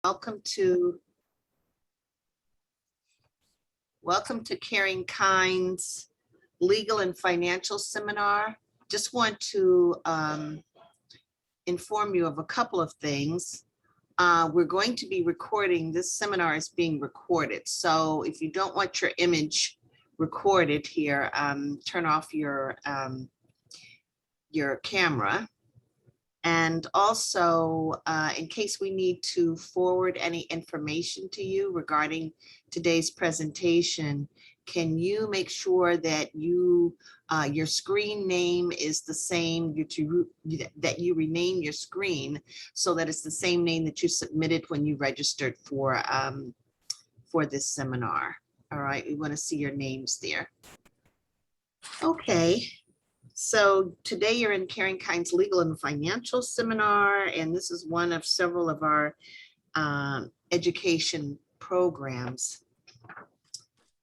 Welcome to Caring Kind's Legal and Financial Seminar. Just want to inform you of a couple of things. We're going to be recording, this seminar is being recorded. So if you don't want your image recorded here, turn off your camera. And also, in case we need to forward any information to you regarding today's presentation, can you make sure that your screen name is the same, that you rename your screen so that it's the same name that you submitted when you registered for this seminar. All right, we want to see your names there. Okay. So today you're in Caring Kind's Legal and Financial Seminar, and this is one of several of our education programs.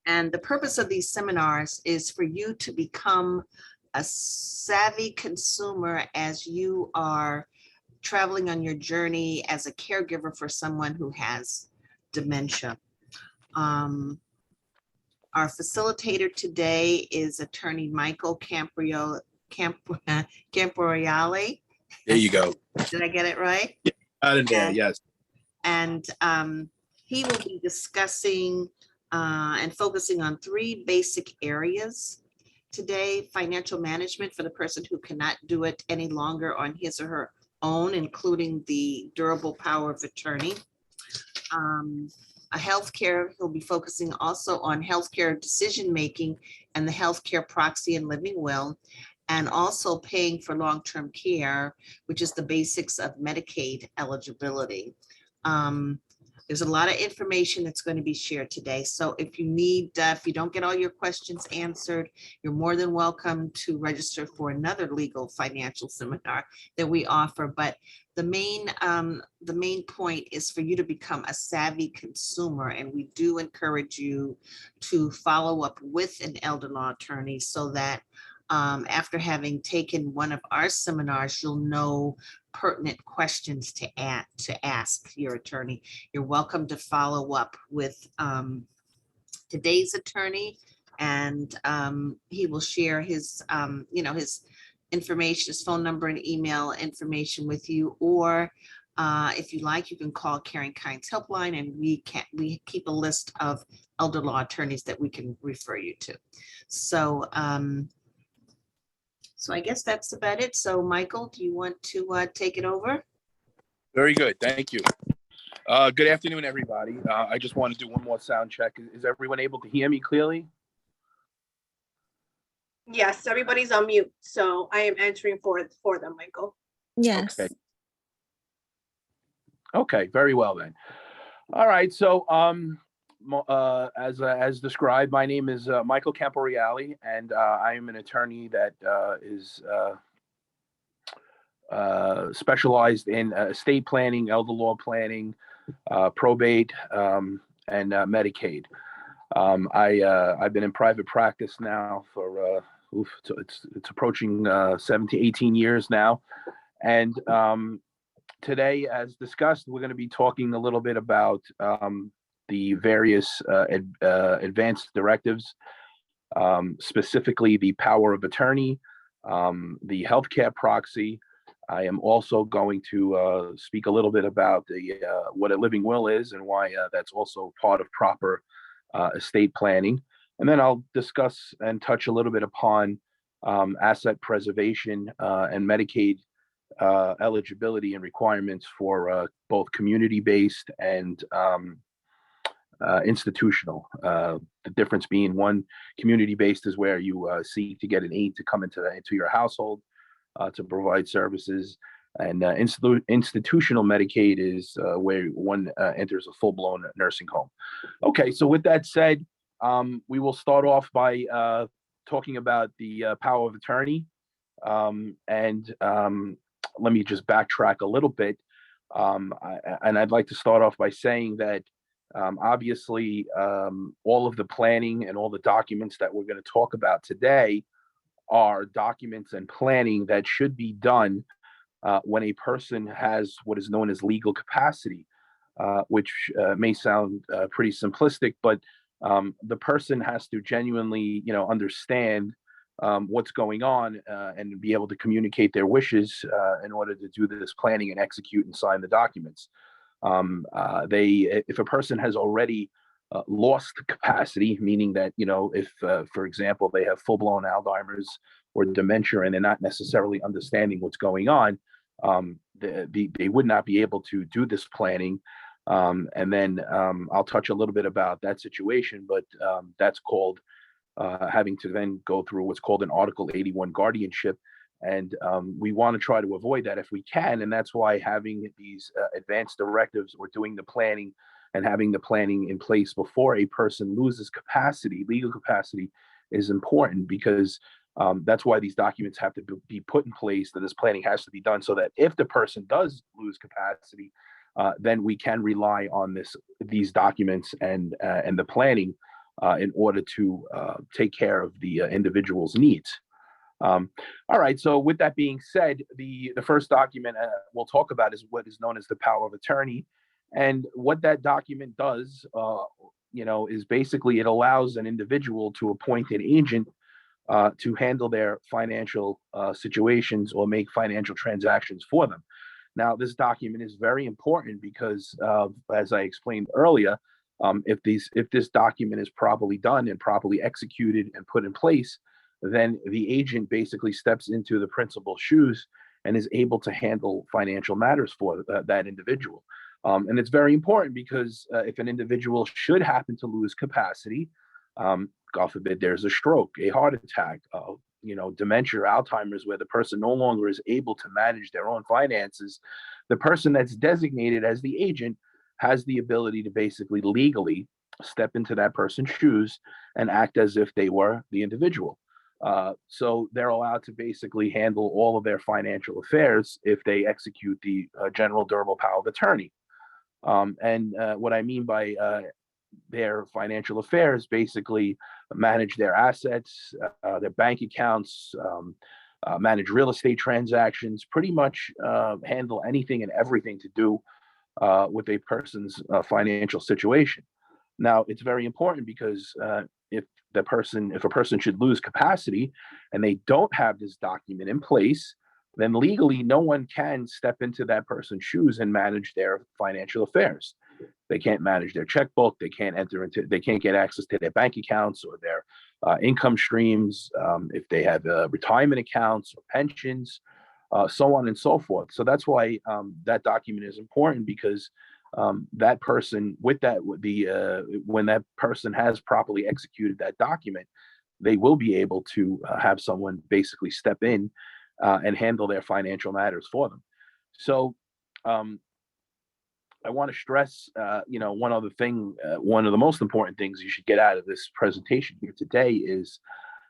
And the purpose of these seminars is for you to become a savvy consumer as you are traveling on your journey as a caregiver for someone who has dementia. Our facilitator today is attorney Michael Camporeale. There you go. Did I get it right? Yeah, out in there, yes. And he will be discussing and focusing on three basic areas today: financial management for the person who cannot do it any longer on his or her own, including the durable power of attorney. Healthcare, he'll be focusing also on healthcare decision-making and the healthcare proxy and living will, and also paying for long-term care, which is the basics of Medicaid eligibility. There's a lot of information that's going to be shared today. So if you need, if you don't get all your questions answered, you're more than welcome to register for another legal financial seminar that we offer. But the main point is for you to become a savvy consumer, and we do encourage you to follow up with an elder law attorney so that after having taken one of our seminars, you'll know pertinent questions to ask your attorney. You're welcome to follow up with today's attorney, and he will share his his information, his phone number and email information with you, or if you like, you can call Caring Kind's helpline, and we keep a list of elder law attorneys that we can refer you to. So so I guess that's about it. So Michael, do you want to take it over? Very good. Thank you. Good afternoon, everybody. I just want to do one more sound check. Is everyone able to hear me clearly? Yes, everybody's on mute, so I am answering for them, Michael. Yes. Okay, very well then. All right, so as described, my name is Michael Camporeale, and I am an attorney that is specialized in estate planning, elder law planning, probate, and Medicaid. I've been in private practice now for it's approaching 17, 18 years now, and today, as discussed, we're going to be talking a little bit about the various advanced directives, specifically the power of attorney, the healthcare proxy. I am also going to speak a little bit about what a living will is and why that's also part of proper estate planning. And then I'll discuss and touch a little bit upon asset preservation and Medicaid eligibility and requirements for both community-based and institutional. The difference being, one, community-based is where you seek to get an aide to come into your household to provide services, and institutional Medicaid is where one enters a full-blown nursing home. Okay, so with that said, we will start off by talking about the power of attorney, and let me just backtrack a little bit, and I'd like to start off by saying that obviously all of the planning and all the documents that we're going to talk about today are documents and planning that should be done when a person has what is known as legal capacity. which may sound pretty simplistic, but the person has to genuinely, understand what's going on and be able to communicate their wishes in order to do this planning and execute and sign the documents. If a person has already lost capacity, meaning that, if, for example, they have full-blown Alzheimer's or dementia and they're not necessarily understanding what's going on, they would not be able to do this planning. And then I'll touch a little bit about that situation, but that's called having to then go through what's called an Article 81 guardianship. And we want to try to avoid that if we can. And that's why having these advanced directives or doing the planning and having the planning in place before a person loses capacity, legal capacity, is important, because that's why these documents have to be put in place, that this planning has to be done so that if the person does lose capacity, then we can rely on these documents and the planning in order to take care of the individual's needs. All right. So with that being said, the first document we'll talk about is what is known as the power of attorney. And what that document does, is basically it allows an individual to appoint an agent to handle their financial situations or make financial transactions for them. Now, this document is very important because, as I explained earlier, if this document is properly done and properly executed and put in place, then the agent basically steps into the principal's shoes and is able to handle financial matters for that individual. And it's very important because if an individual should happen to lose capacity, God forbid there's a stroke, a heart attack, dementia, Alzheimer's, where the person no longer is able to manage their own finances, the person that's designated as the agent has the ability to basically legally step into that person's shoes and act as if they were the individual. So they're allowed to basically handle all of their financial affairs if they execute the general durable power of attorney. And what I mean by their financial affairs, basically manage their assets, their bank accounts, manage real estate transactions, pretty much handle anything and everything to do with a person's financial situation. Now, it's very important because if a person should lose capacity and they don't have this document in place, then legally no one can step into that person's shoes and manage their financial affairs. They can't manage their checkbook. They can't get access to their bank accounts or their income streams, if they have retirement accounts or pensions, so on and so forth. So that's why that document is important, because that person when that person has properly executed that document, they will be able to have someone basically step in and handle their financial matters for them. So I want to stress, one other thing, one of the most important things you should get out of this presentation here today is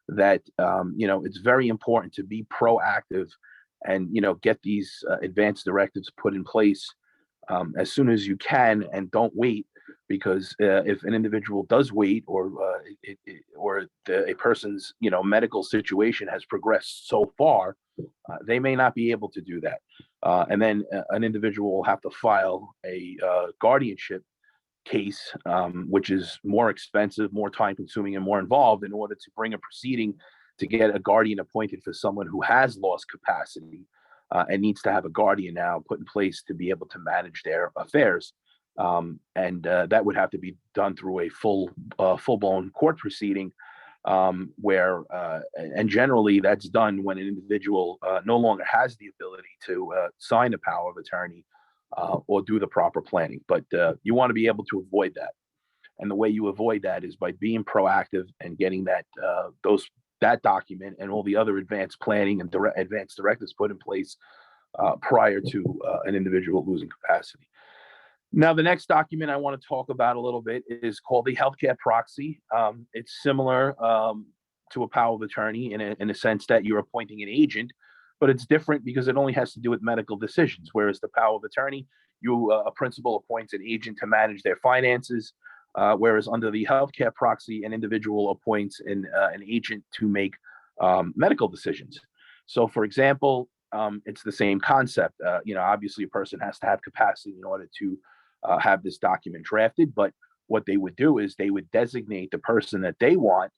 that, it's very important to be proactive and, get these advanced directives put in place as soon as you can, and don't wait, because if an individual does wait, or a person's medical situation has progressed so far, they may not be able to do that, and then an individual will have to file a guardianship case, which is more expensive, more time consuming, and more involved, in order to bring a proceeding to get a guardian appointed for someone who has lost capacity and needs to have a guardian now put in place to be able to manage their affairs. And that would have to be done through a full-blown court proceeding, where and generally that's done when an individual no longer has the ability to sign a power of attorney or do the proper planning. But you want to be able to avoid that. And the way you avoid that is by being proactive and getting that document and all the other advanced planning and advanced directives put in place prior to an individual losing capacity. Now, the next document I want to talk about a little bit is called the healthcare proxy. It's similar to a power of attorney in a sense that you're appointing an agent, but it's different because it only has to do with medical decisions. Whereas the power of attorney, a principal appoints an agent to manage their finances. Whereas under the healthcare proxy, an individual appoints an agent to make medical decisions. So, for example, it's the same concept. Obviously, a person has to have capacity in order to have this document drafted. But what they would do is they would designate the person that they want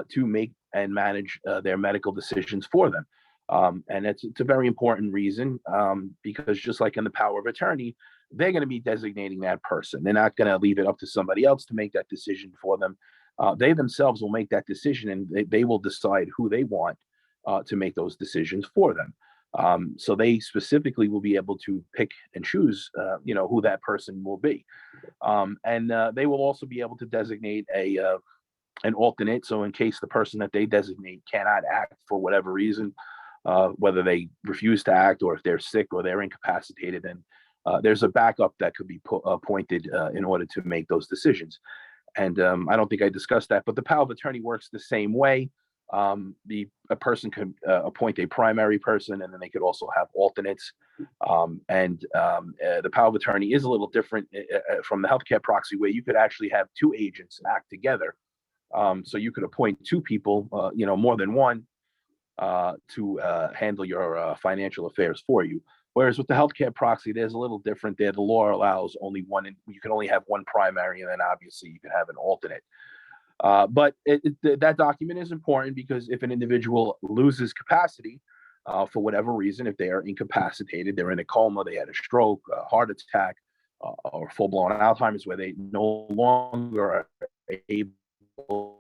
to make and manage their medical decisions for them. And it's a very important reason, because just like in the power of attorney, they're going to be designating that person. They're not going to leave it up to somebody else to make that decision for them. They themselves will make that decision, and they will decide who they want to make those decisions for them. So they specifically will be able to pick and choose, who that person will be. And they will also be able to designate an alternate. So in case the person that they designate cannot act for whatever reason, whether they refuse to act or if they're sick or they're incapacitated, then there's a backup that could be appointed in order to make those decisions. And I don't think I discussed that, but the power of attorney works the same way. A person can appoint a primary person, and then they could also have alternates. The power of attorney is a little different from the healthcare proxy, where you could actually have two agents act together. So you could appoint two people, more than one, to handle your financial affairs for you. Whereas with the healthcare proxy, there's a little different there. The law allows only one, and you can only have one primary, and then obviously you can have an alternate. But that document is important because if an individual loses capacity for whatever reason, if they are incapacitated, they're in a coma, they had a stroke, a heart attack, or full-blown Alzheimer's, where they no longer are able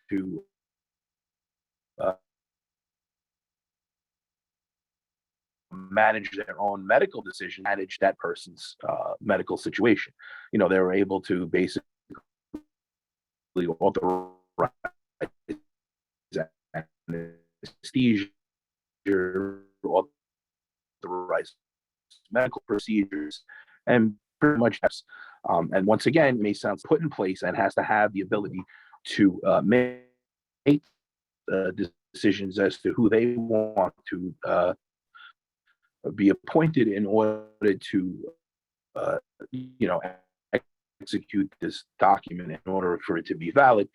to manage their own medical decision, manage that person's medical situation. They were able to basically authorize anesthesia, authorize medical procedures, and pretty much and once again, it may sound put in place and has to have the ability to make decisions as to who they want to be appointed in order to execute this document in order for it to be valid.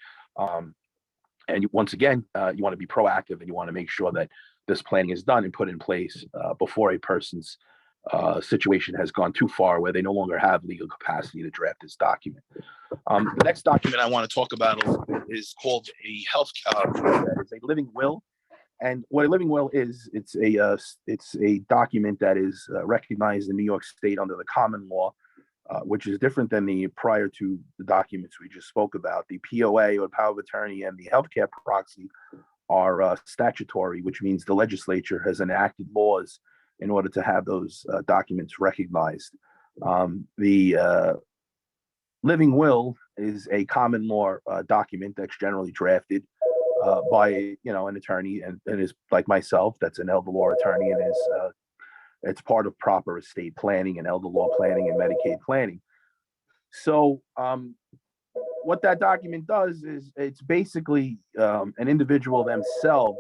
Once again, you want to be proactive, and you want to make sure that this planning is done and put in place before a person's situation has gone too far where they no longer have legal capacity to draft this document. The next document I want to talk about is called a living will. And what a living will is, it's a document that is recognized in New York State under the common law, which is different than the prior to the documents we just spoke about. The POA, or power of attorney, and the healthcare proxy are statutory, which means the legislature has enacted laws in order to have those documents recognized. The living will is a common law document that's generally drafted by an attorney, and is like myself, that's an elder law attorney, and it's part of proper estate planning and elder law planning and Medicaid planning. So what that document does is, it's basically an individual themselves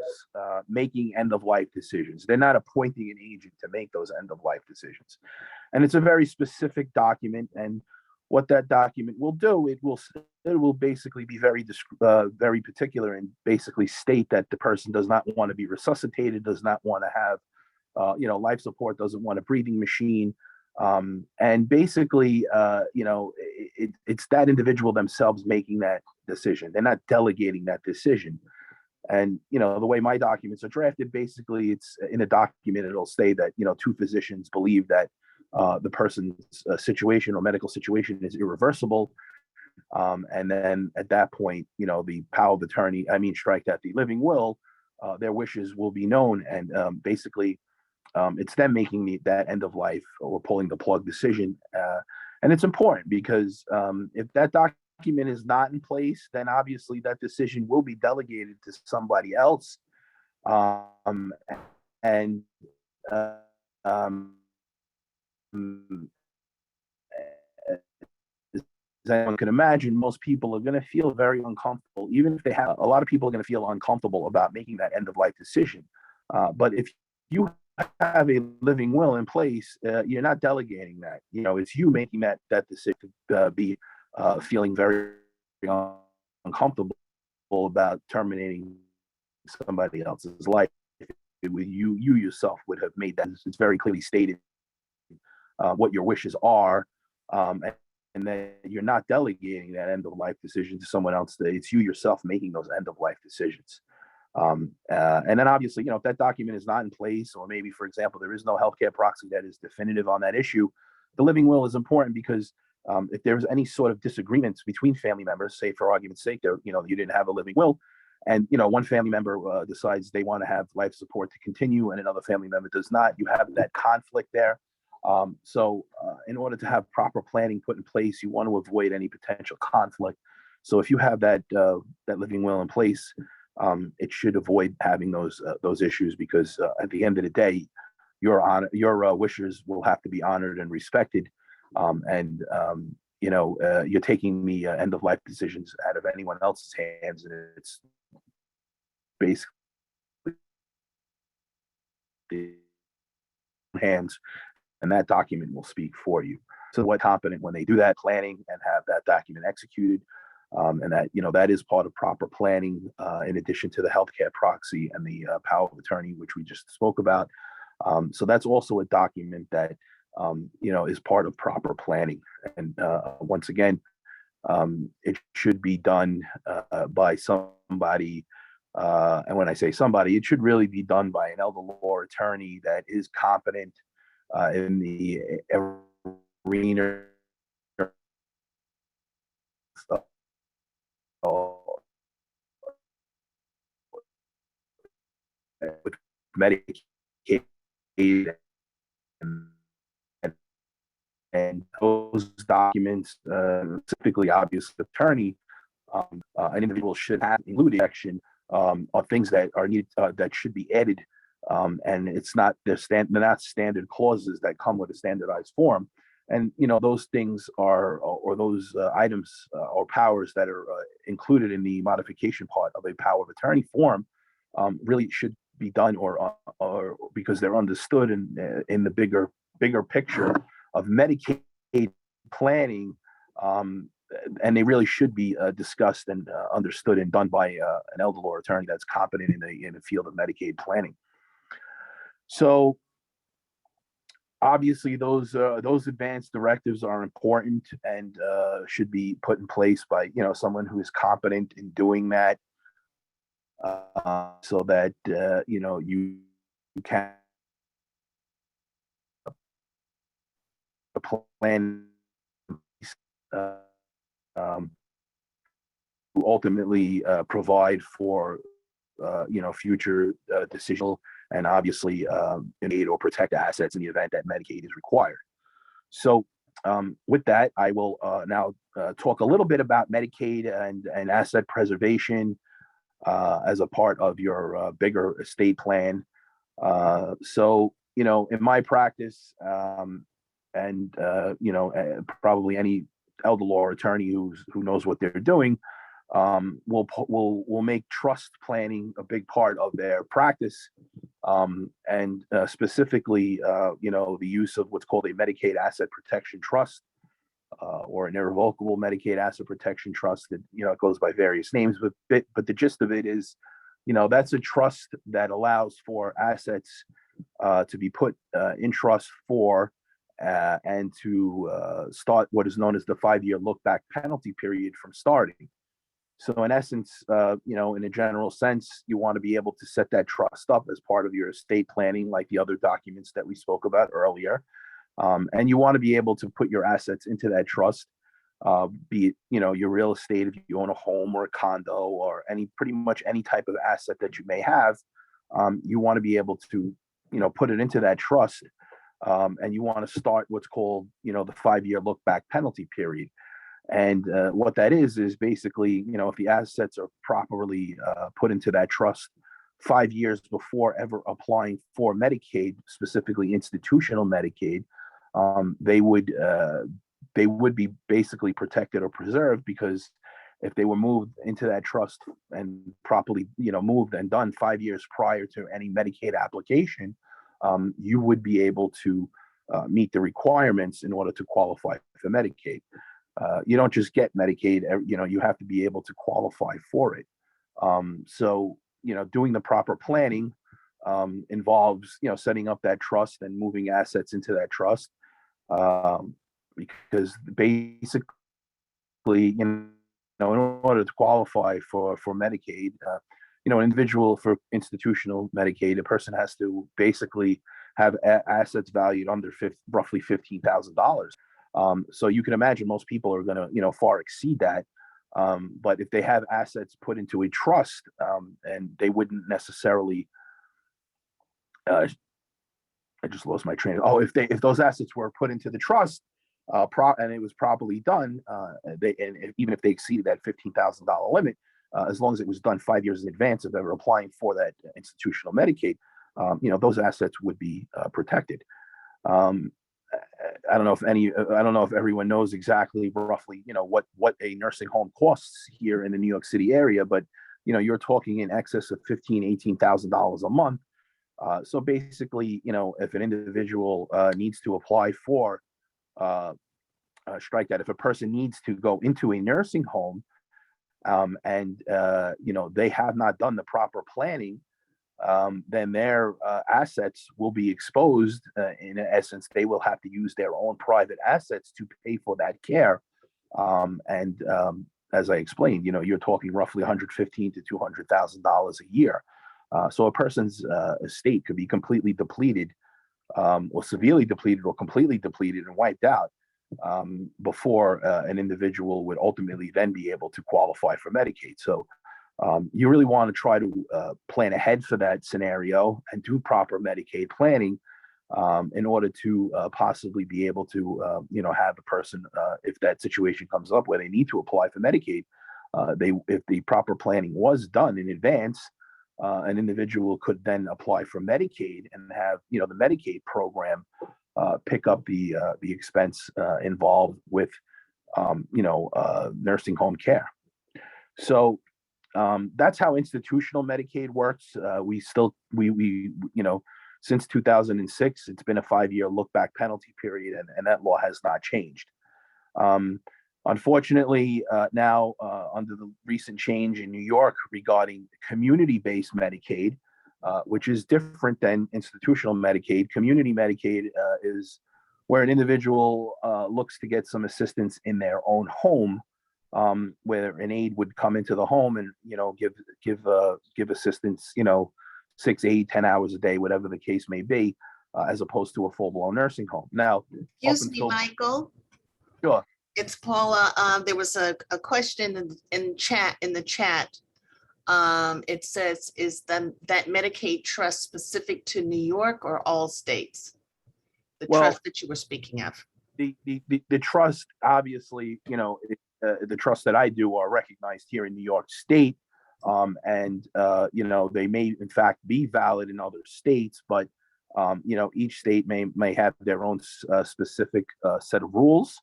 making end-of-life decisions. They're not appointing an agent to make those end-of-life decisions. And it's a very specific document, and what that document will do, it will basically be very particular, and basically state that the person does not want to be resuscitated, does not want to have life support, doesn't want a breathing machine, and basically it's that individual themselves making that decision. They're not delegating that decision. And the way my documents are drafted, basically it's in a document, it'll say that two physicians believe that the person's situation or medical situation is irreversible. And then at that point, the power of attorney, strike that, the living will, their wishes will be known. And basically, it's them making that end of life or pulling the plug decision. And it's important because if that document is not in place, then obviously that decision will be delegated to somebody else. As anyone can imagine, most people are going to feel very uncomfortable, even if they have, a lot of people are going to feel uncomfortable about making that end of life decision. But if you have a living will in place, you're not delegating that. It's you making that decision to be feeling very uncomfortable about terminating somebody else's life. You yourself would have made that. It's very clearly stated what your wishes are, and that you're not delegating that end of life decision to someone else. That it's you yourself making those end of life decisions. And then obviously, if that document is not in place, or maybe, for example, there is no healthcare proxy that is definitive on that issue, the living will is important because if there's any sort of disagreements between family members, say for argument's sake, you didn't have a living will, and one family member decides they want to have life support to continue, and another family member does not, you have that conflict there. So in order to have proper planning put in place, you want to avoid any potential conflict. So if you have that living will in place, it should avoid having those issues, because at the end of the day, your wishes will have to be honored and respected. And you're taking the end of life decisions out of anyone else's hands, and it's basically the hands, and that document will speak for you. So what competent when they do that planning and have that document executed, and that that is part of proper planning, in addition to the healthcare proxy and the power of attorney, which we just spoke about. So that's also a document that is part of proper planning. And once again, it should be done by somebody. And when I say somebody, it should really be done by an elder law attorney that is competent in the arena with Medicaid and, and those documents, typically obvious attorney, an individual should have included section of things that are needed, that should be added, and they're not standard clauses that come with a standardized form. And those things or those items or powers that are included in the modification part of a power of attorney form really should be done, or because they're understood in the bigger picture of Medicaid planning, and they really should be discussed and understood and done by an elder law attorney that's competent in the field of Medicaid planning. So obviously those advanced directives are important and should be put in place by someone who is competent in doing that, so that you can plan um, to ultimately provide for future decisional and obviously aid or protect assets in the event that Medicaid is required. So with that, I will now talk a little bit about Medicaid and asset preservation as a part of your bigger estate plan. So in my practice, and probably any elder law attorney who knows what they're doing, will make trust planning a big part of their practice, and specifically, the use of what's called a Medicaid Asset Protection Trust, or an irrevocable Medicaid Asset Protection Trust. That it goes by various names, but the gist of it is, that's a trust that allows for assets to be put in trust for. And to start what is known as the 5-year look-back penalty period from starting. So in essence, in a general sense, you want to be able to set that trust up as part of your estate planning, like the other documents that we spoke about earlier. And you want to be able to put your assets into that trust, be it, your real estate, if you own a home or a condo or pretty much any type of asset that you may have. You want to be able to, put it into that trust. And you want to start what's called, the 5-year look back penalty period. And what that is basically, if the assets are properly put into that trust 5 years before ever applying for Medicaid, specifically institutional Medicaid, they would be basically protected or preserved, because if they were moved into that trust and properly, moved and done 5 years prior to any Medicaid application, you would be able to meet the requirements in order to qualify for Medicaid. You don't just get Medicaid, you have to be able to qualify for it. So, doing the proper planning involves, setting up that trust and moving assets into that trust. because basically, in order to qualify for Medicaid, an individual for institutional Medicaid, a person has to basically have assets valued under roughly $15,000. So you can imagine most people are going to, far exceed that. But if they have assets put into a trust, and they wouldn't necessarily, I just lost my train. Oh, if those assets were put into the trust, and it was properly done, even if they exceeded that $15,000 limit, as long as it was done 5 years in advance of ever applying for that institutional Medicaid, those assets would be protected. I don't know if everyone knows exactly roughly, what a nursing home costs here in the New York City area, but you're talking in excess of $18,000 a month. So basically, if an individual needs to apply for strike that, if a person needs to go into a nursing home, and they have not done the proper planning, then their assets will be exposed. In essence, they will have to use their own private assets to pay for that care. And as I explained, you're talking roughly $115,000 to $200,000 a year. So a person's estate could be completely depleted, or severely depleted, or completely depleted and wiped out, before an individual would ultimately then be able to qualify for Medicaid. So you really want to try to plan ahead for that scenario and do proper Medicaid planning, in order to possibly be able to, have a person, if that situation comes up where they need to apply for Medicaid, if the proper planning was done in advance, an individual could then apply for Medicaid and have, the Medicaid program pick up the expense involved with, nursing home care. So that's how institutional Medicaid works. Since 2006, it's been a 5-year look back penalty period, and that law has not changed. Unfortunately, now, under the recent change in New York regarding community-based Medicaid, which is different than institutional Medicaid. Community Medicaid is where an individual looks to get some assistance in their own home, where an aide would come into the home and give assistance, 6, 8, 10 hours a day, whatever the case may be, as opposed to a full-blown nursing home. Now, Excuse me, Michael. Sure. It's Paula. There was a question in the chat. It says, is that Medicaid trust specific to New York or all states? The trust that you were speaking of. The trust, obviously, the trusts that I do are recognized here in New York State, and they may in fact be valid in other states, but each state may have their own specific set of rules.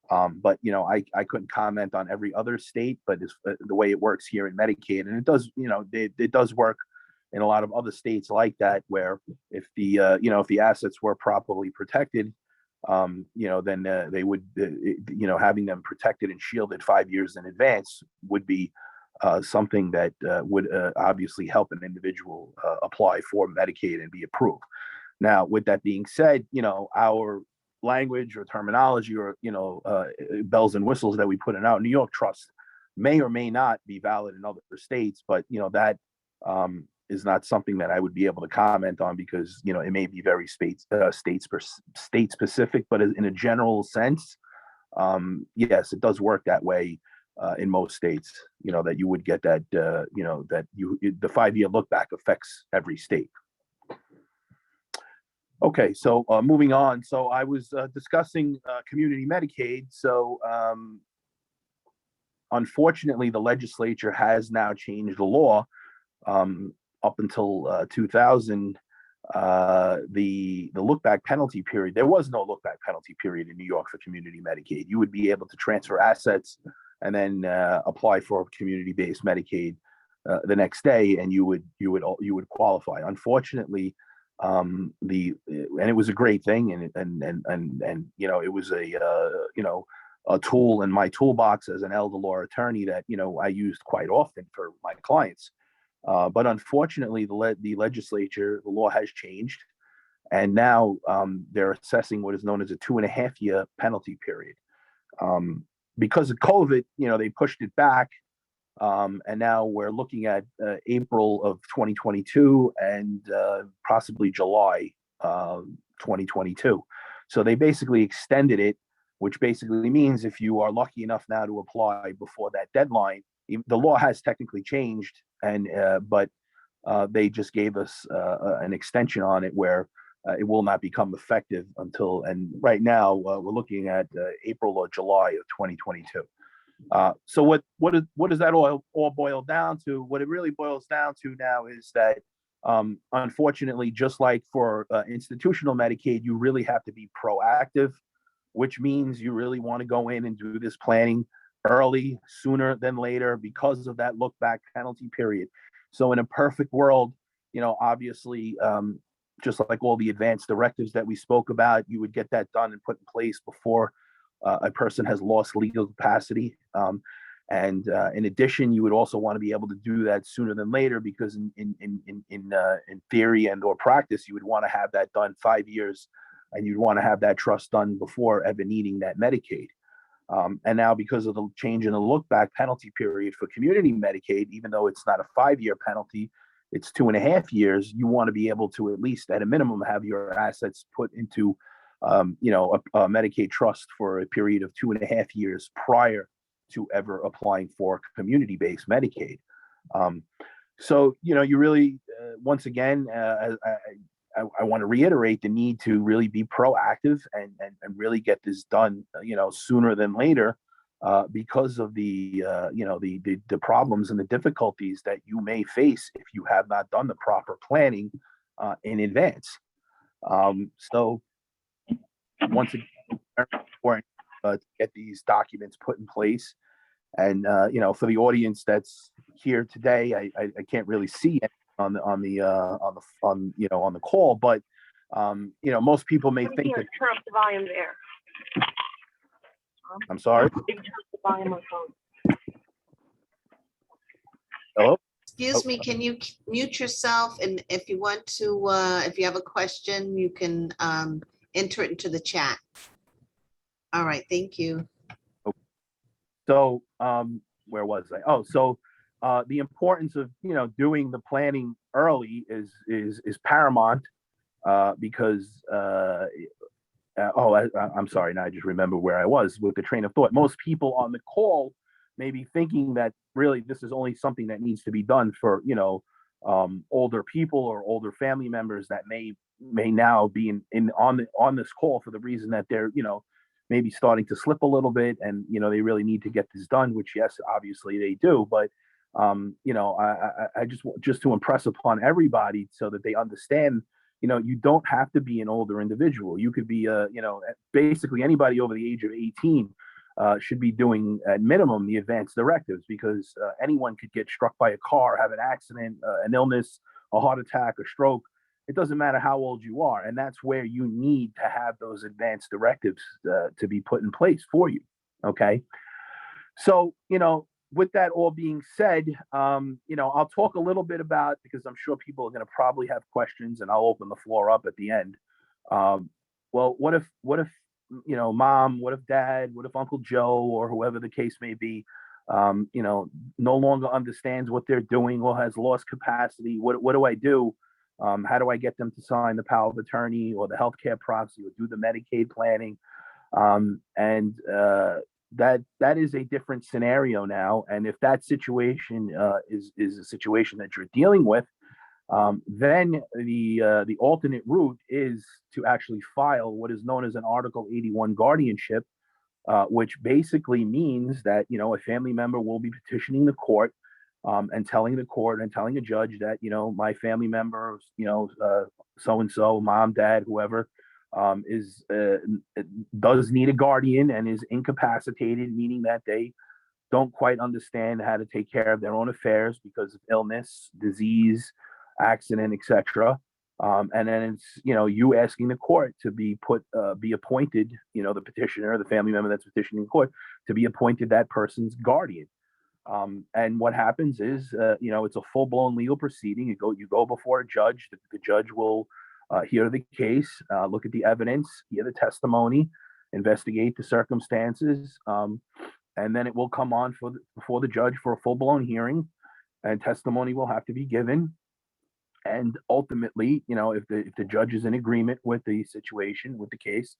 But I couldn't comment on every other state, but it's the way it works here in Medicaid, and it does, it does work in a lot of other states like that, where if the assets were properly protected, then they would, having them protected and shielded 5 years in advance would be something that would obviously help an individual apply for Medicaid and be approved. Now, with that being said, our language or terminology or bells and whistles that we put in our New York trust may or may not be valid in other states, but that is not something that I would be able to comment on, because it may be very state specific, but in a general sense, yes, it does work that way in most states, that you would get that the 5-year look back affects every state. Okay, so moving on. So I was discussing community Medicaid. So unfortunately, the legislature has now changed the law. Up until 2000, the look back penalty period, there was no look back penalty period in New York for community Medicaid. You would be able to transfer assets and then apply for community-based Medicaid the next day, and you would qualify. Unfortunately, and it was a great thing, and it was a tool in my toolbox as an elder law attorney that I used quite often for my clients. But unfortunately, the legislature, the law has changed, And now they're assessing what is known as a 2.5 year penalty period. Because of COVID, they pushed it back. And now we're looking at April of 2022 and possibly July 2022. So they basically extended it, which basically means if you are lucky enough now to apply before that deadline, the law has technically changed, and but they just gave us an extension on it where it will not become effective until, and right now we're looking at April or July of 2022. So what does that all boil down to? What it really boils down to now is that unfortunately, just like for institutional Medicaid, you really have to be proactive, which means you really want to go in and do this planning early, sooner than later, because of that look back penalty period. So in a perfect world, obviously, just like all the advanced directives that we spoke about, you would get that done and put in place before a person has lost legal capacity. And in addition, you would also want to be able to do that sooner than later, because in theory and or practice, you would want to have that done 5 years, and you'd want to have that trust done before ever needing that Medicaid. And now, because of the change in the look back penalty period for community Medicaid, even though it's not a 5 year penalty, it's 2.5 years, you want to be able to, at least at a minimum, have your assets put into a Medicaid trust for a period of 2.5 years prior to ever applying for community-based Medicaid. So, you really, once again, I want to reiterate the need to really be proactive and really get this done, sooner than later, because of the problems and the difficulties that you may face if you have not done the proper planning in advance. So once again, very important to get these documents put in place. And for the audience that's here today, I can't really see it on the call, but most people may think that. Turn up the volume there. I'm sorry. Turn up the volume on the phone. Hello. Excuse me, can you mute yourself? And if you want to, if you have a question, you can enter it into the chat. All right, thank you. So where was I? Oh, so the importance of doing the planning early is paramount, because I'm sorry, now I just remember where I was with the train of thought. Most people on the call may be thinking that really this is only something that needs to be done for older people or older family members that may now be on this call for the reason that they're maybe starting to slip a little bit, and they really need to get this done, which yes, obviously they do, but I just to impress upon everybody so that they understand, you don't have to be an older individual. You could be basically anybody over the age of 18 should be doing at minimum the advanced directives, because anyone could get struck by a car, have an accident, an illness, a heart attack, a stroke. It doesn't matter how old you are, and that's where you need to have those advanced directives to be put in place for you. Okay, so with that all being said, I'll talk a little bit about, because I'm sure people are going to probably have questions, and I'll open the floor up at the end. Well, what if mom, what if dad, what if Uncle Joe, or whoever the case may be, no longer understands what they're doing or has lost capacity? What do I do? How do I get them to sign the power of attorney or the healthcare proxy or do the Medicaid planning? That is a different scenario now. And if that situation is a situation that you're dealing with, then the alternate route is to actually file what is known as an Article 81 guardianship, which basically means that a family member will be petitioning the court and telling the court and telling a judge that my family member, so and so, mom, dad, whoever, does need a guardian and is incapacitated, meaning that they don't quite understand how to take care of their own affairs because of illness, disease, accident, etc. And then it's you asking the court to be appointed, the petitioner, the family member that's petitioning the court, to be appointed that person's guardian. And what happens is, it's a full-blown legal proceeding. You go before a judge. The judge will hear the case, look at the evidence, hear the testimony, investigate the circumstances, and then it will come on before the judge for a full-blown hearing, and testimony will have to be given. And ultimately, if the judge is in agreement with the situation, with the case,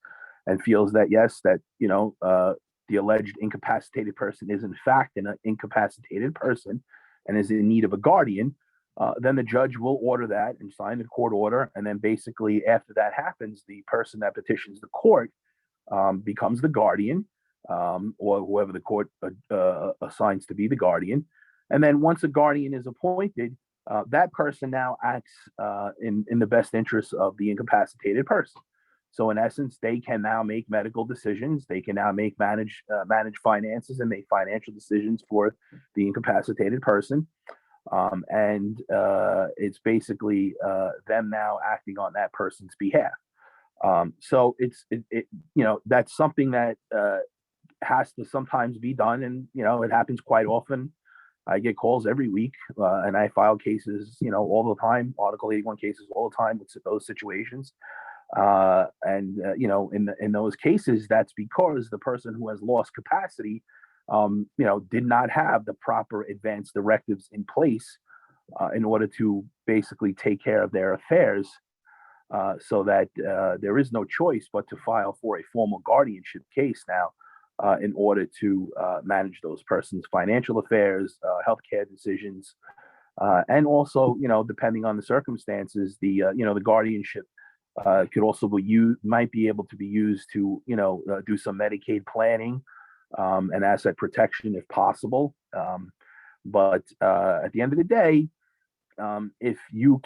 and feels that yes, that the alleged incapacitated person is in fact an incapacitated person and is in need of a guardian, then the judge will order that and sign the court order. And then basically after that happens, the person that petitions the court becomes the guardian, or whoever the court assigns to be the guardian. And then once a guardian is appointed, that person now acts in the best interests of the incapacitated person. So in essence, they can now make medical decisions. They can now manage finances and make financial decisions for the incapacitated person. And it's basically them now acting on that person's behalf. So that's something that has to sometimes be done, and it happens quite often. I get calls every week, and I file cases, all the time, Article 81 cases all the time with those situations. In those cases, that's because the person who has lost capacity, did not have the proper advance directives in place in order to basically take care of their affairs, so that there is no choice but to file for a formal guardianship case now, in order to manage those persons' financial affairs, healthcare decisions, and also, depending on the circumstances, the guardianship could also might be able to be used to, do some Medicaid planning and asset protection if possible. But at the end of the day, if you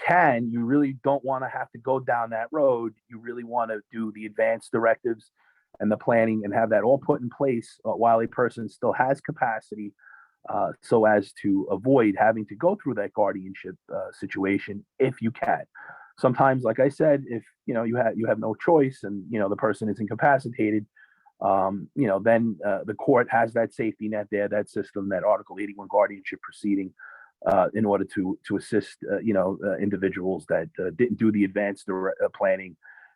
really don't want to have to go down that road. You really want to do the advance directives and the planning and have that all put in place while a person still has capacity, so as to avoid having to go through that guardianship situation if you can. Sometimes, like I said, if you have no choice and the person is incapacitated, then the court has that safety net there, that system, that Article 81 guardianship proceeding, in order to assist individuals that didn't do the advanced planning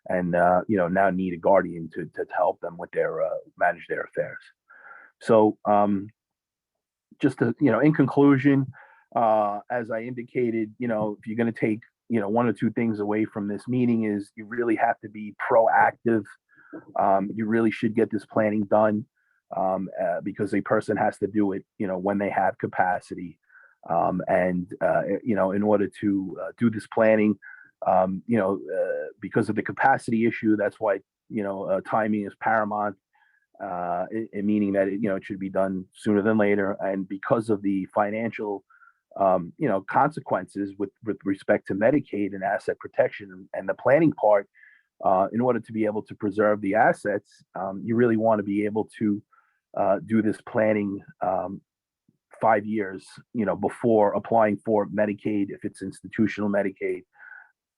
and now need a guardian to help them with their manage their affairs. So just to, in conclusion, as I indicated, if you're going to take one or two things away from this meeting, is you really have to be proactive. You really should get this planning done, because a person has to do it when they have capacity, and in order to do this planning, because of the capacity issue, that's why timing is paramount, meaning that it should be done sooner than later. And because of the financial consequences with respect to Medicaid and asset protection and the planning part, in order to be able to preserve the assets, you really want to be able to do this planning 5 years, before applying for Medicaid, if it's institutional Medicaid.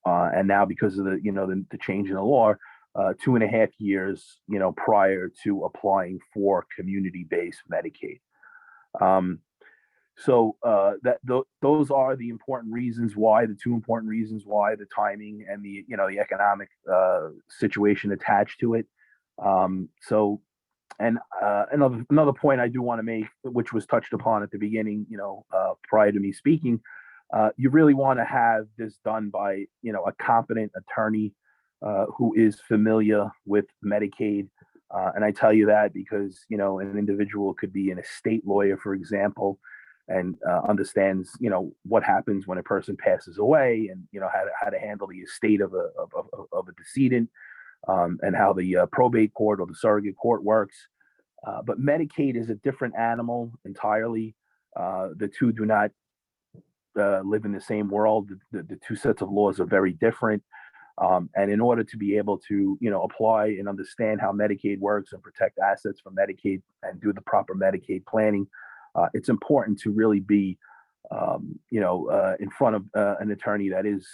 And now, because of the change in the law, 2.5 years, prior to applying for community-based Medicaid. So those are the important reasons why, the two important reasons why, the timing and the economic situation attached to it. And another point I do want to make, which was touched upon at the beginning, prior to me speaking, you really want to have this done by a competent attorney who is familiar with Medicaid. And I tell you that because an individual could be an estate lawyer, for example, and understands what happens when a person passes away, and how to handle the estate of a decedent, and how the probate court or the surrogate court works. But Medicaid is a different animal entirely. The two do not live in the same world. The two sets of laws are very different. And in order to be able to, apply and understand how Medicaid works and protect assets from Medicaid and do the proper Medicaid planning, it's important to really be, in front of an attorney that is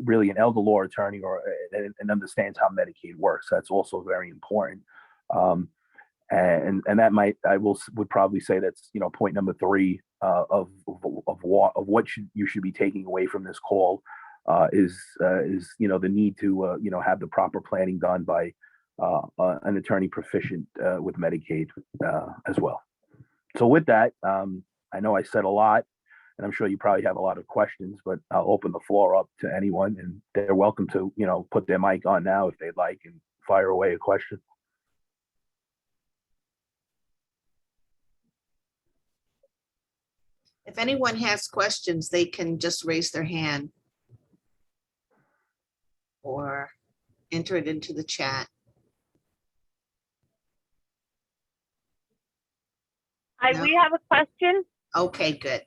really an elder law attorney, or and understands how Medicaid works. That's also very important. And that would probably say that's point number 3 of what you should be taking away from this call. is the need to have the proper planning done by an attorney proficient with Medicaid as well. So with that, I know I said a lot, and I'm sure you probably have a lot of questions, but I'll open the floor up to anyone, and they're welcome to put their mic on now if they'd like and fire away a question. If anyone has questions, they can just raise their hand or enter it into the chat. Hi, No? we have a question. Okay, good.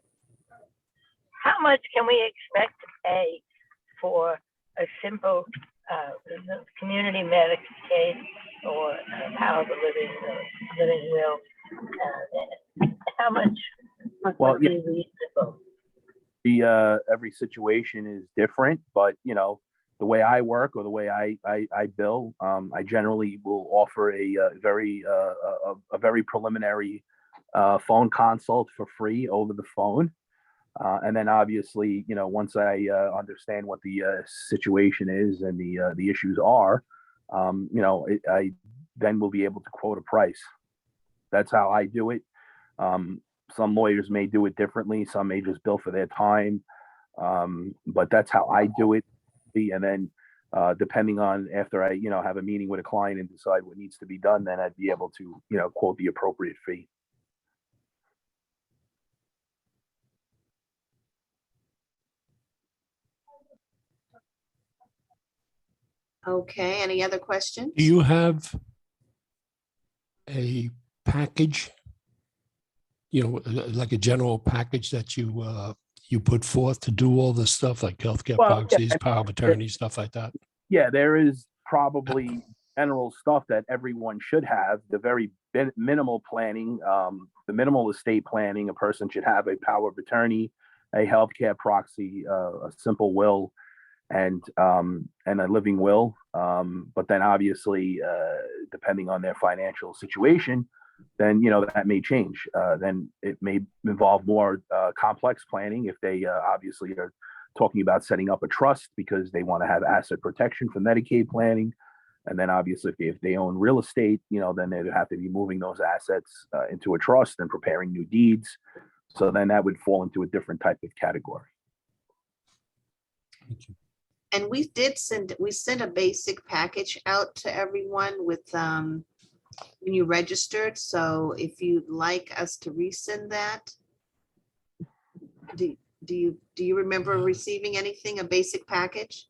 How much can we expect to pay for a simple community Medicaid or power of the living will? How much would be reasonable? Every situation is different, but the way I work or the way I bill, I generally will offer a very preliminary phone consult for free over the phone. And then obviously, once I understand what the situation is and the issues are, I then will be able to quote a price. That's how I do it. Some lawyers may do it differently. Some may just bill for their time. But that's how I do it. And then depending on after I, have a meeting with a client and decide what needs to be done, then I'd be able to, quote the appropriate fee. Okay, any other questions? Do you have a package, like a general package that you put forth to do all this stuff, like healthcare policies, power of attorney, stuff like that? Yeah, there is probably general stuff that everyone should have. The very minimal planning, the minimal estate planning. A person should have a power of attorney, a healthcare proxy, a simple will, and a living will. But then obviously, depending on their financial situation, then that may change. Then it may involve more complex planning if they obviously are talking about setting up a trust because they want to have asset protection for Medicaid planning. And then obviously if they own real estate, then they'd have to be moving those assets into a trust and preparing new deeds. So then that would fall into a different type of category. And we sent a basic package out to everyone with when you registered. So if you'd like us to resend that, do you remember receiving anything, a basic package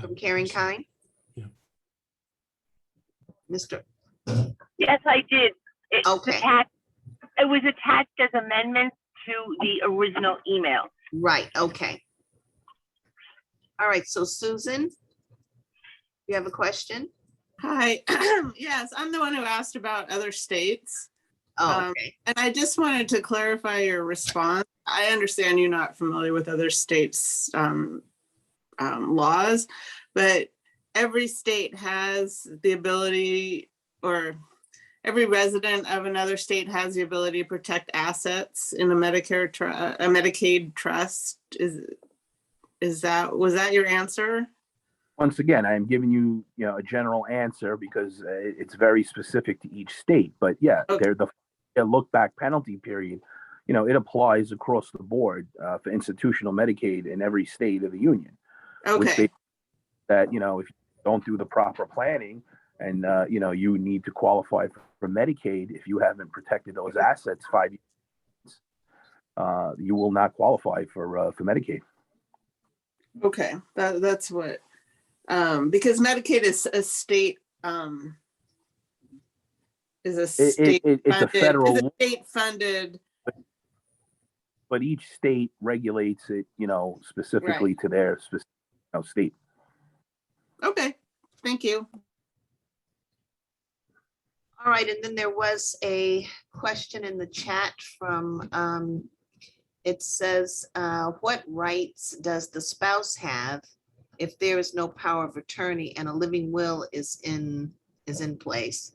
from Caring Kind? Yeah. Mr. Yes, I did. It was attached as amendments to the original email. Right, okay. All right, so Susan, you have a question? Hi, yes, I'm the one who asked about other states. Oh, okay. And I just wanted to clarify your response. I understand you're not familiar with other states' laws, but every state has the ability, or every resident of another state has the ability to protect assets in a Medicaid trust. Was that your answer? Once again, I am giving you, a general answer because it's very specific to each state. But yeah, Okay. The look back penalty period, it applies across the board for institutional Medicaid in every state of the union. Okay. That, if you don't do the proper planning and, you need to qualify for Medicaid, if you haven't protected those assets 5 years, you will not qualify for Medicaid. Okay, that's what, because Medicaid is a state, it's a state funded. But each state regulates it, specifically Right. to their specific state. Okay, thank you. All right, and then there was a question in the chat from, it says, what rights does the spouse have if there is no power of attorney and a living will is in place?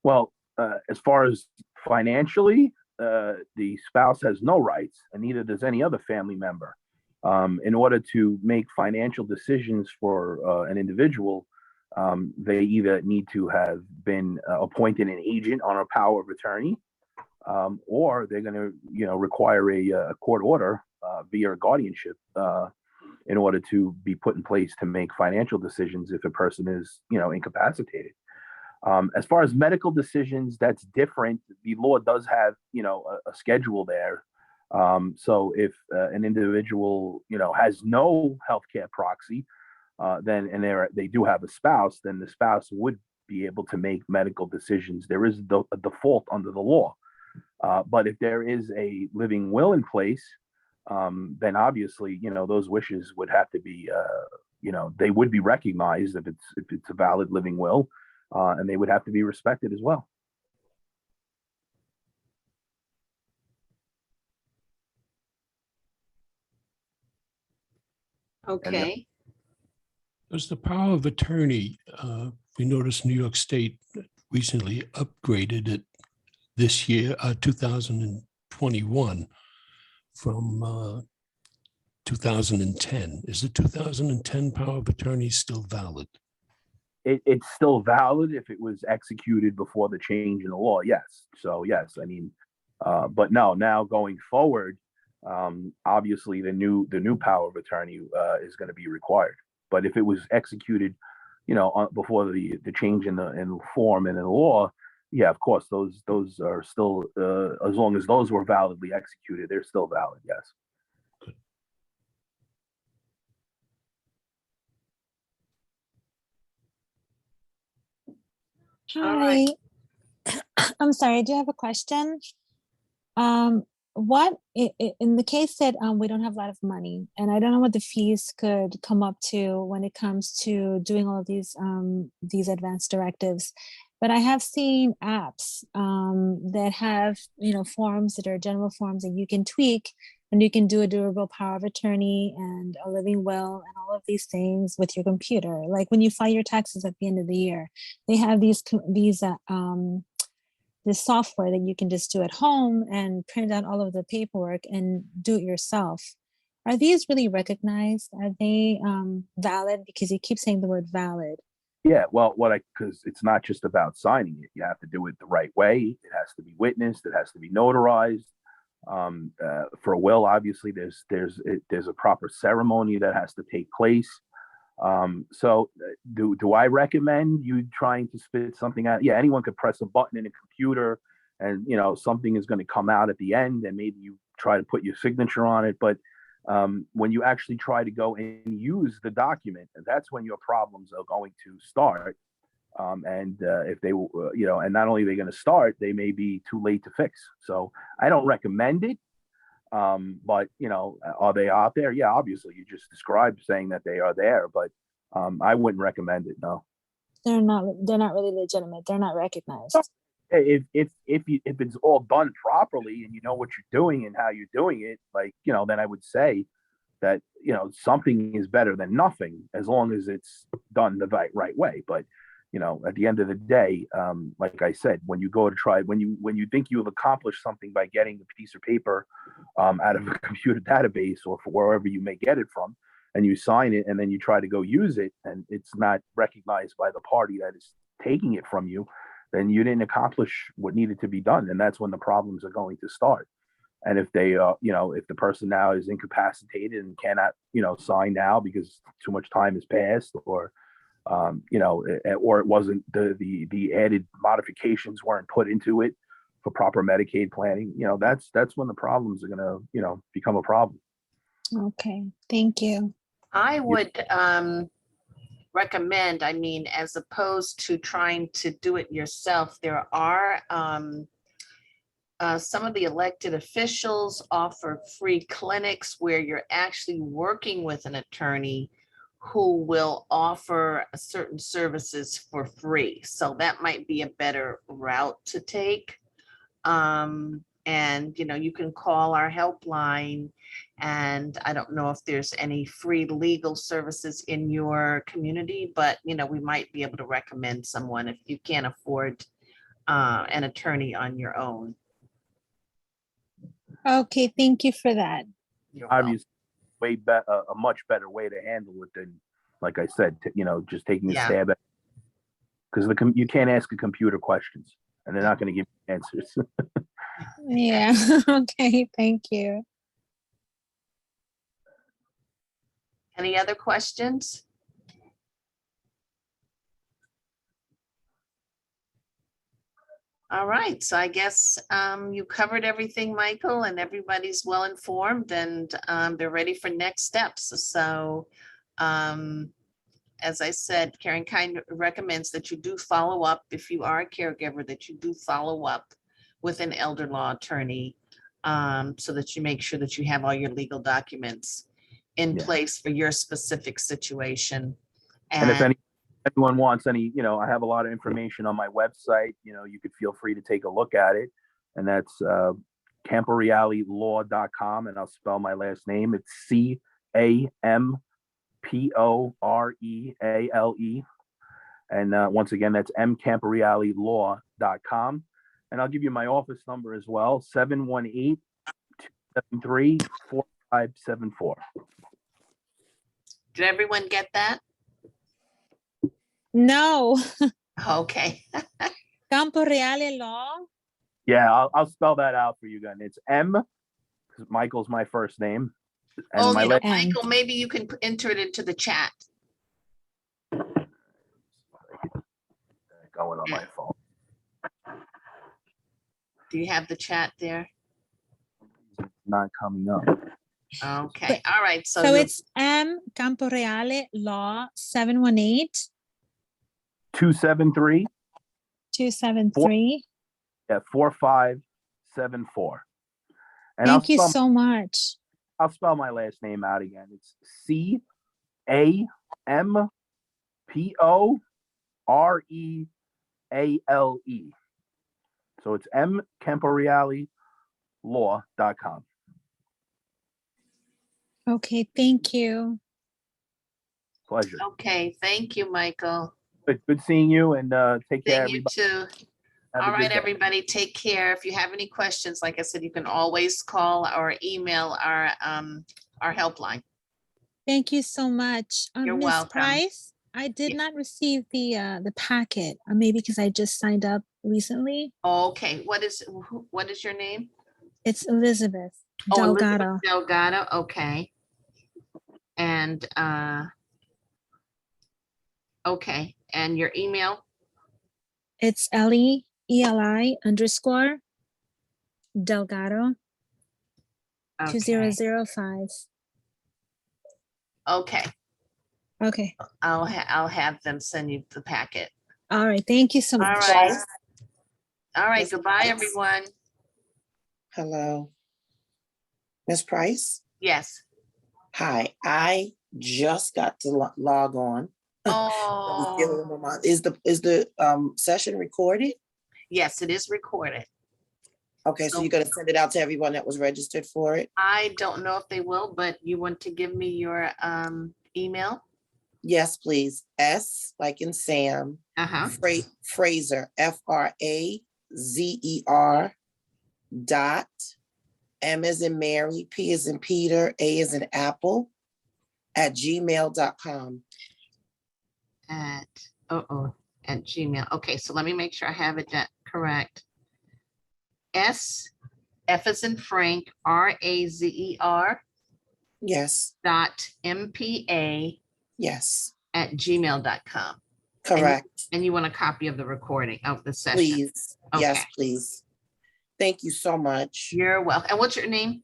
Well, as far as financially, the spouse has no rights, and neither does any other family member. In order to make financial decisions for an individual, they either need to have been appointed an agent on a power of attorney, or they're going to, require a court order via guardianship in order to be put in place to make financial decisions if a person is, incapacitated. As far as medical decisions, that's different. The law does have, a schedule there. So if an individual, has no healthcare proxy, then and they do have a spouse, then the spouse would be able to make medical decisions. There is a default under the law. But if there is a living will in place, then obviously, those wishes would have to be, they would be recognized if it's a valid living will, and they would have to be respected as well. Okay. Does the power of attorney, we noticed New York State recently upgraded it this year, 2021, from 2010. Is the 2010 power of attorney still valid? It's still valid if it was executed before the change in the law. Yes. So yes, I mean, but no, now going forward, obviously the new power of attorney is going to be required. But if it was executed, before the change in the form and in the law, yeah, of course, those are still, as long as those were validly executed, they're still valid. Yes. All Hi, right. I'm sorry, I do have a question. In the case that we don't have a lot of money, and I don't know what the fees could come up to when it comes to doing all of these advanced directives, but I have seen apps that have, forms that are general forms that you can tweak, and you can do a durable power of attorney and a living will and all of these things with your computer. Like when you file your taxes at the end of the year, they have this software that you can just do at home and print out all of the paperwork and do it yourself. Are these really recognized? Are they valid? Because you keep saying the word valid. Yeah, well, because it's not just about signing it. You have to do it the right way. It has to be witnessed. It has to be notarized. For a will, obviously, there's a proper ceremony that has to take place. So do I recommend you trying to spit something out? Yeah, anyone could press a button in a computer and, something is going to come out at the end, and maybe you try to put your signature on it. But when you actually try to go and use the document, that's when your problems are going to start. If they, and not only are they going to start, they may be too late to fix. So I don't recommend it. But are they out there? Yeah, obviously you just described saying that they are there, but I wouldn't recommend it. No, They're not really legitimate. They're not recognized. if it's all done properly and you know what you're doing and how you're doing it, then I would say that something is better than nothing as long as it's done the right way. But at the end of the day, like I said, when you go to try, when you think you have accomplished something by getting a piece of paper out of a computer database or for wherever you may get it from, and you sign it, and then you try to go use it, and it's not recognized by the party that is taking it from you, then you didn't accomplish what needed to be done, and that's when the problems are going to start. And if they, if the person now is incapacitated and cannot, sign now because too much time has passed, or or it wasn't the added modifications weren't put into it for proper Medicaid planning, that's when the problems are going to, become a problem. Okay, thank you. I would recommend, as opposed to trying to do it yourself, there are some of the elected officials offer free clinics where you're actually working with an attorney who will offer certain services for free. So that might be a better route to take. And you can call our helpline, and I don't know if there's any free legal services in your community, but we might be able to recommend someone if you can't afford an attorney on your own. Okay, thank you for that. You're welcome. Obviously, way better, a much better way to handle it than, like I said, just taking a Yeah. stab at. Because you can't ask a computer questions, and they're not going to give you answers. Yeah. Okay. Thank you. Any other questions? All right, so I guess you covered everything, Michael, and everybody's well informed and they're ready for next steps. So as I said, Karen kind recommends that you do follow up if you are a caregiver, that you do follow up with an elder law attorney so that you make sure that you have all your legal documents in Yeah. place for your specific situation. And if anyone wants any, I have a lot of information on my website, you could feel free to take a look at it. And that's camporealelaw.com, and I'll spell my last name. It's CAMPOREALE. And once again, that's mcamporealelaw.com. And I'll give you my office number as well, 718-273-4574. Did everyone get that? No. Okay. Campo Reale Law. Yeah, I'll spell that out for you again. It's M, because Michael's my first name. And Oh, my last Michael, maybe you can enter it into the chat. going on my phone. Do you have the chat there? Not coming up. Okay, all right. So So it's M Campo Reale Law 718 273 273. 4574. And Thank you so much. I'll spell my last name out again. It's CAMPOREALE. So it's mcamporealelaw.com. Okay, thank you. Pleasure. okay, thank you, Michael. Good seeing you, and take care, Thank you everybody. too. Have a All good right, day. everybody, take care. If you have any questions, like I said, you can always call or email our helpline. Thank you so much. You're Ms. welcome. Price, I did Yeah. not receive the packet, maybe because I just signed up recently. Okay, what is your name? It's Elizabeth Oh, Delgado. Elizabeth Delgado, okay. And okay, and your email? It's Eli_Delgado Okay. 2005. Okay, Okay. I'll have them send you the packet. All right. Thank you so All much. right. All right, Ms. goodbye, Price? everyone. Hello. Ms. Price? Yes. Hi, I just got to log on. I was dealing Oh, with my mom. Is the session recorded? yes, it is recorded. Okay, so So- you're gonna send it out to everyone that was registered for it? I don't know if they will, but you want to give me your email? Yes, please. S like in Sam, Uh-huh. Fraser, FRAZER dot M as in Mary, P as in Peter, A as in Apple at gmail.com. At Gmail. Okay, so let me make sure I have it correct. F as in Frank, RAZER Yes, .MPA yes, at gmail.com. correct. And you want a copy of the recording of the session? Please, yes, Okay. please. Thank you so much. You're welcome. And what's your name?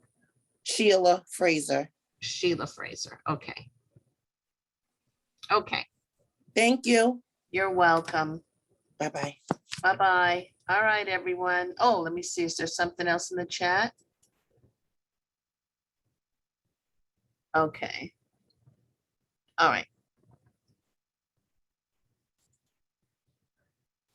Sheila Fraser. Sheila Fraser. Okay. Okay, Thank you. you're welcome. Bye-bye. Bye-bye. All right, everyone. Oh, let me see. Is there something else in the chat? Okay. All right.